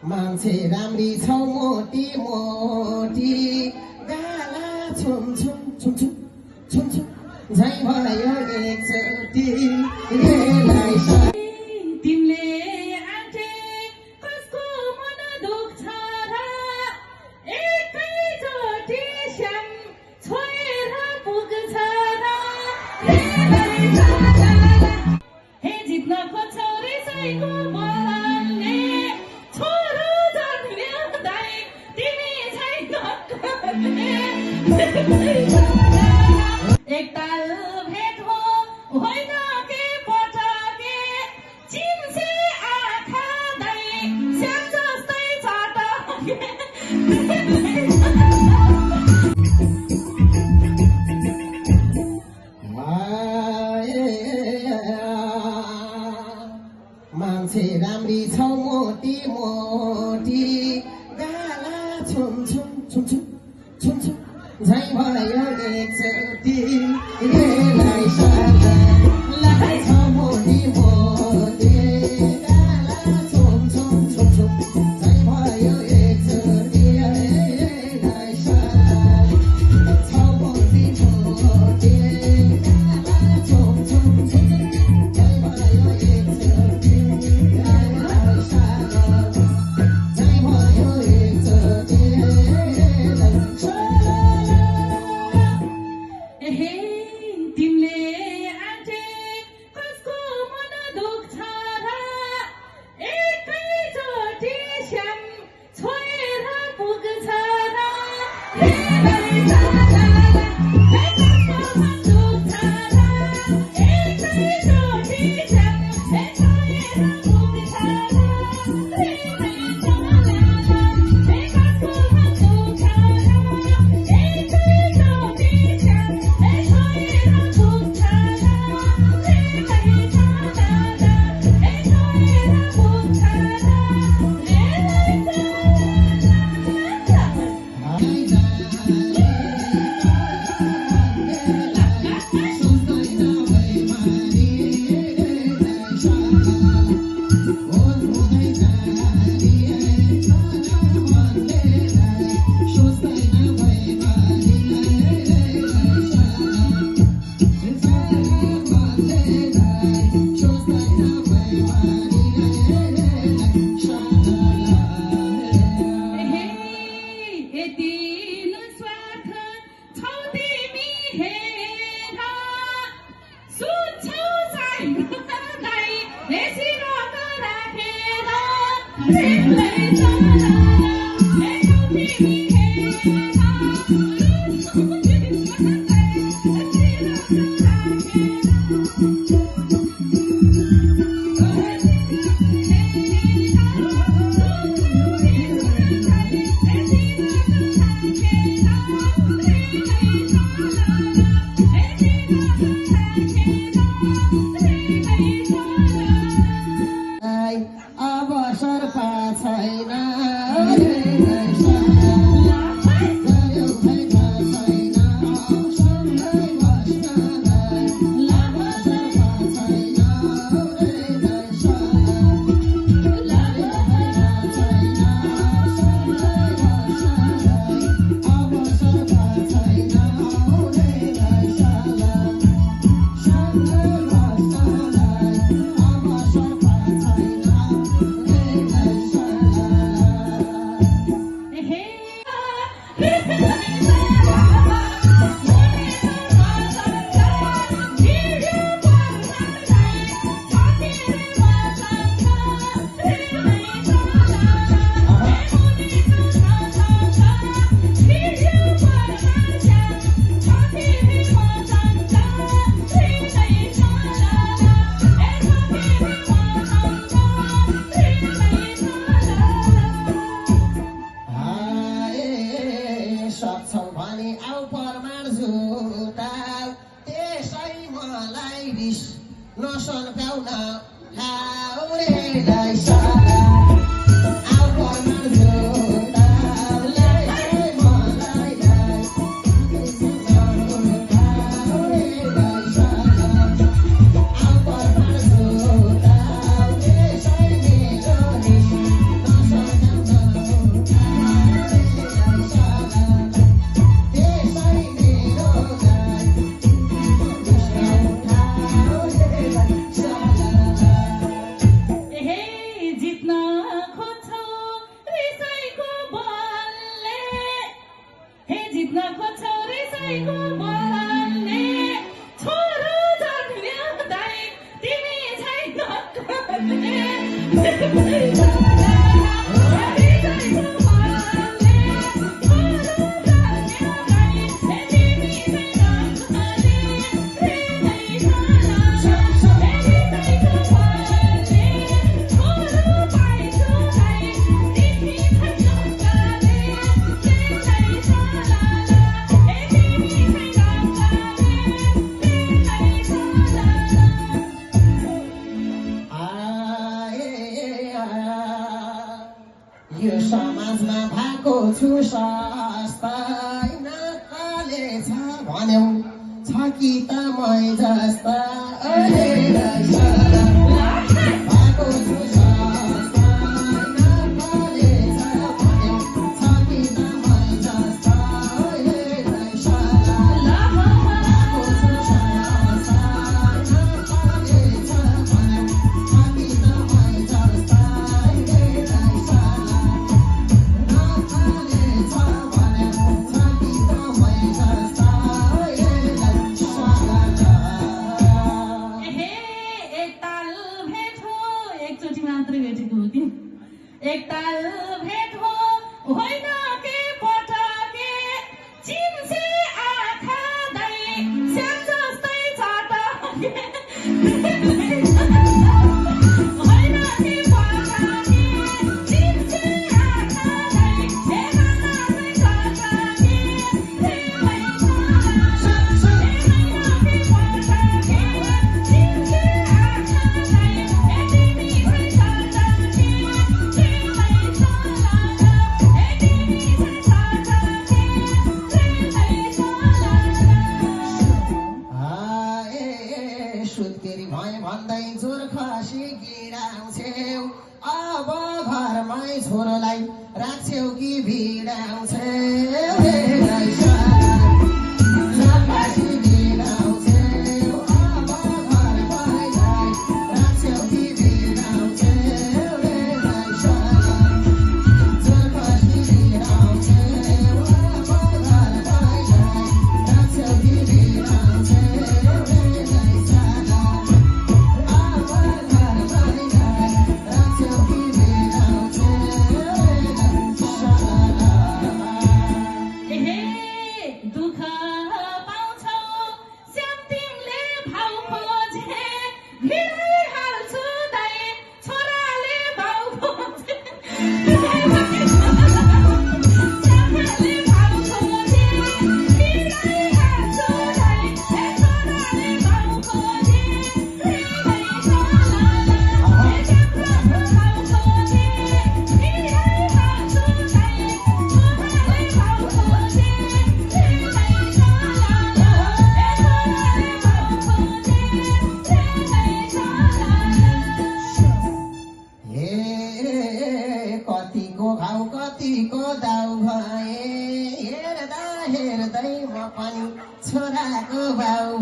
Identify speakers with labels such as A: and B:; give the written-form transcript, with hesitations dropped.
A: मान्छे राम्री छौ मोटी मोटी गाला छुम छुम छुम छुम छुम छुम झै भयो एकचोटि
B: तिमीले आँटे कसको मन दुख्छ र एकैचोटि श्याम छोएर पुग्छ र हे जित्न खोज्छौ रिसाइको बलले छोरो जन्म्याउँदै तिमी चाहिँ धक्काले एकताल भेट हो होइन के पटके चिन्से आँखा दै श्याम जस्तै चटके
A: मान्छे राम्री छौ मोटी मोटी गाला छुम छुम छुम छुम छुम छुम झै भयो एकचोटि लाई छौ मोटी मोटी गाला छुम छुम छुम छुम झै भयो एकचोटि छौ मोटी मोटी गाला छुम छुम छुम छुम झै भयो एकचोटि
B: तिमीले आँटे कसको मन दुख्छ र एकैचोटि श्याम छोएर पुग्छ र एकैचोटि श्याम छोएर पुग्छ
A: अवसर छैन सक्छौ भने आउ परमाण जुटा त्यसै मलाई रिस नसन्काउन हाउरेलाई सारा आउ परमाण जुटा आउ परमाण जुटा त्यसै मेरो रिस नसन्काउन
B: जित्न खोज्छौ रिसाइको बलले हे जित्न खोज्छौ रिसाइको बलले छोरो जन्म्याउँदै तिमी छैन खोज्ने
A: यो समाजमा भएको छु सस्ता नकाले छ भन्यौ छ कि त मै जस्ता भएको छु सस्ता नकाले छ भन्यौ छ कि त मै जस्ता भएको छु सस्ता नकाले छ भन्यौ छ कि त मै जस्ता
B: एकताल भेट हो होइन के पटके चिन्से आँखा दै श्याम जस्तै चटके होइन के पटके चिन्से आँखा दै हेर्न जस्तै
A: सुत्केरी भए भन्दै जोर खसी गिराउँछौ अब घरमै छोरोलाई राख्छौ कि भिडाउँछौ कतिको घाउ कतिको दाउ भए हेर्दा हेर्दै म पनि छोराको बाउ